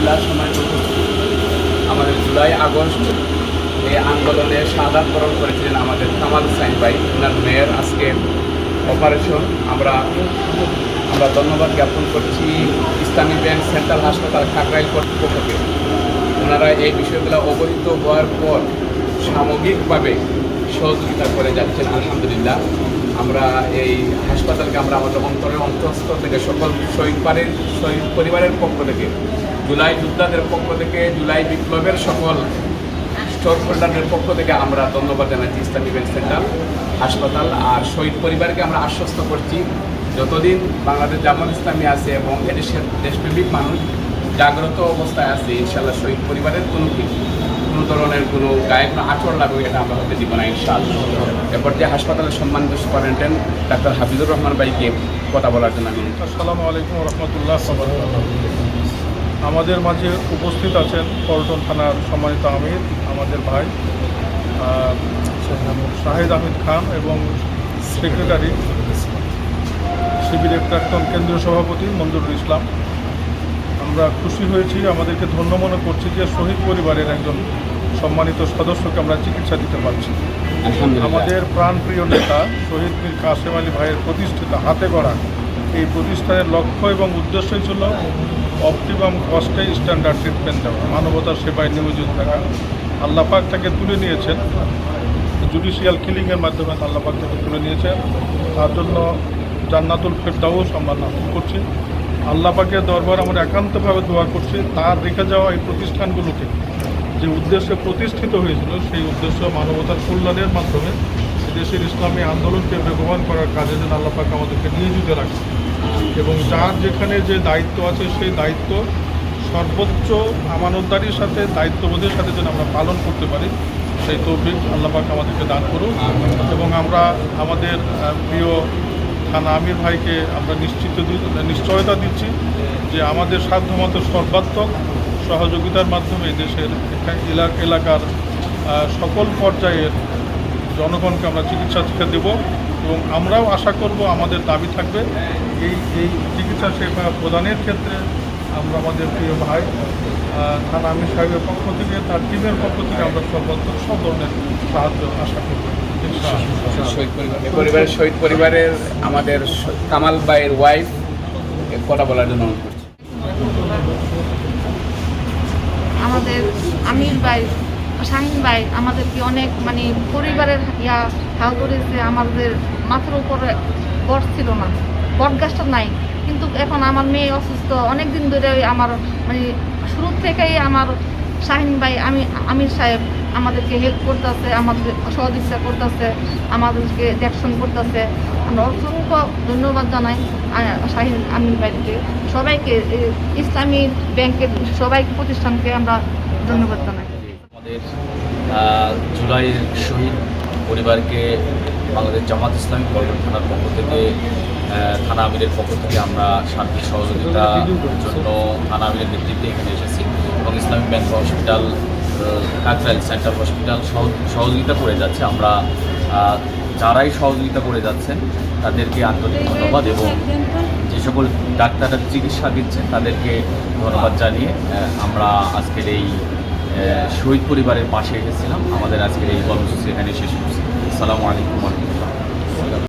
আলহামদুলিল্লাহ সময় আমাদের জুলাই আগস্ট এই আন্দোলনে শাহাদাত বরণ করেছিলেন আমাদের কামাল হোসেন ভাই, ওনার মেয়ের আজকে অপারেশন। আমরা ধন্যবাদ জ্ঞাপন করছি ইসলামী ব্যাংক সেন্ট্রাল হাসপাতাল কাকরাইল কর্তৃপক্ষকে। ওনারা এই বিষয়গুলো অবহিত হওয়ার পর সামগ্রিকভাবে সহযোগিতা করে যাচ্ছেন আলহামদুলিল্লাহ। আমরা এই হাসপাতালকে আমরা আমাদের অন্তরের অন্তঃস্থল থেকে সকল শহীদ পরিবারের পক্ষ থেকে, জুলাই যোদ্ধাদের পক্ষ থেকে, জুলাই বিপ্লবের সকল স্টোর হোল্ডারদের পক্ষ থেকে আমরা ধন্যবাদ জানাচ্ছি ইসলামী ব্যাংক সেন্ট্রাল হাসপাতাল। আর শহীদ পরিবারকে আমরা আশ্বস্ত করছি, যতদিন বাংলাদেশ জামাত ইসলামী আছে এবং এদেশের দেশপ্রেমিক মানুষ জাগ্রত অবস্থায় আছে, ইনশাআল্লাহ শহীদ পরিবারের কোনো ধরনের কোনো গায়ে কোনো আচরণ লাগবে এটা আমরা হতে দিব না ইনশাআল্লাহ। এরপর যে হাসপাতালের সম্মানিত সুপারিনটেন্ডেন্ট ডাক্তার হাফিজুর রহমান ভাইকে কথা বলার জন্য আমি। আসসালামু আলাইকুম রহমতুল্লাহ। আমাদের মাঝে উপস্থিত আছেন পল্টন থানার সম্মানিত আমির আমাদের ভাই শাহিদ আহমেদ খান এবং সেক্রেটারি শিবিরের প্রাক্তন কেন্দ্রীয় সভাপতি মঞ্জুরুল ইসলাম। আমরা খুশি হয়েছি, আমাদেরকে ধন্য মনে করছি যে শহীদ পরিবারের একজন সম্মানিত সদস্যকে আমরা চিকিৎসা দিতে পারছি। আমাদের প্রাণপ্রিয় নেতা শহীদ মীর কাসেম আলী ভাইয়ের প্রতিষ্ঠিত হাতে গড়া এই প্রতিষ্ঠানের লক্ষ্য এবং উদ্দেশ্যই ছিল অপটিমাম কস্টে স্ট্যান্ডার্ড ট্রিটমেন্ট দেওয়া, মানবতার সেবায় নিয়োজিত থাকা। আল্লাহ পাক তাকে তুলে নিয়েছেন জুডিশিয়াল কিলিংয়ের মাধ্যমে, আল্লাহ পাক তাকে তুলে নিয়েছেন। তার জন্য জান্নাতুল ফেরদাউস আমরা নামন করছি। আল্লাহ পাকের দরবার আমরা একান্তভাবে দোয়া করছি, তার রেখে যাওয়া এই প্রতিষ্ঠানগুলোকে যে উদ্দেশ্যে প্রতিষ্ঠিত হয়েছিল সেই উদ্দেশ্য মানবতার কল্যাণের মাধ্যমে দেশের ইসলামী আন্দোলনকে বেগবান করার কাজে যেন আল্লাহ পাক আমাদেরকে নিয়োজিত রাখে এবং যার যেখানে যে দায়িত্ব আছে সেই দায়িত্ব সর্বোচ্চ আমানতদারির সাথে দায়িত্ববোধের সাথে যেন আমরা পালন করতে পারি, সেই তৌফিক আল্লাহ পাক আমাদেরকে দান করুন। এবং আমরা আমাদের প্রিয় থানা আমির ভাইকে আমরা নিশ্চয়তা দিচ্ছি যে আমাদের সাধ্যমতো সর্বাত্মক সহযোগিতার মাধ্যমে দেশের এলাকার সকল পর্যায়ের জনগণকে আমরা চিকিৎসা শিক্ষা দেব এবং আমরাও আশা করব, আমাদের দাবি থাকবে এই চিকিৎসা সেবা প্রদানের ক্ষেত্রে আমরা আমাদের প্রিয় ভাই থানা আমির সাহেবের পক্ষ থেকে, তার টিমের পক্ষ থেকে আমরা সর্বাত্মক সব ধরনের সাহায্য আশা করব। শহীদ পরিবারের আমাদের কামাল ভাইয়ের ওয়াইফ কথা বলার জন্য অনুরোধ করছি। আমাদের আমির ভাই, শাহিন ভাই আমাদেরকে অনেক পরিবারের হাল করেছে। আমাদের মাথার উপরে বট ছিল না, বট গাছটা নাই, কিন্তু এখন আমার মেয়ে অসুস্থ। অনেক দিন ধরে আমার শুরু থেকেই আমার শাহিন ভাই আমির সাহেব আমাদেরকে হেল্প করতেছে, আমাদের সহযোগিতা করতেছে, আমাদেরকে দেখশন করতেছে। আমরা অসংখ্য ধন্যবাদ জানাই শাহিন আমির ভাইকে, সবাইকে, ইসলামী ব্যাংকের সবাই প্রতিষ্ঠানকে আমরা ধন্যবাদ জানাই। আমাদের জুলাইয়ের শহীদ পরিবারকে বাংলাদেশ জামাত ইসলামী পল্টন থানার পক্ষ থেকে, থানা আমিরের পক্ষ থেকে আমরা সার্বিক সহযোগিতার জন্য থানা আমিরের নেতৃত্বে এখানে এসেছি এবং ইসলামী bank hospital Kakrail central hospital সহযোগিতা করে যাচ্ছে। আমরা যারাই সহযোগিতা করে যাচ্ছেন তাদেরকে আন্তরিক ধন্যবাদ এবং যে সকল ডাক্তাররা চিকিৎসা দিচ্ছেন তাদেরকে ধন্যবাদ জানিয়ে আমরা আজকের এই শহীদ পরিবারের পাশে এসেছিলাম। আমাদের আজকের এই কর্মসূচি এখানে শেষ করছি। আসসালামু আলাইকুম।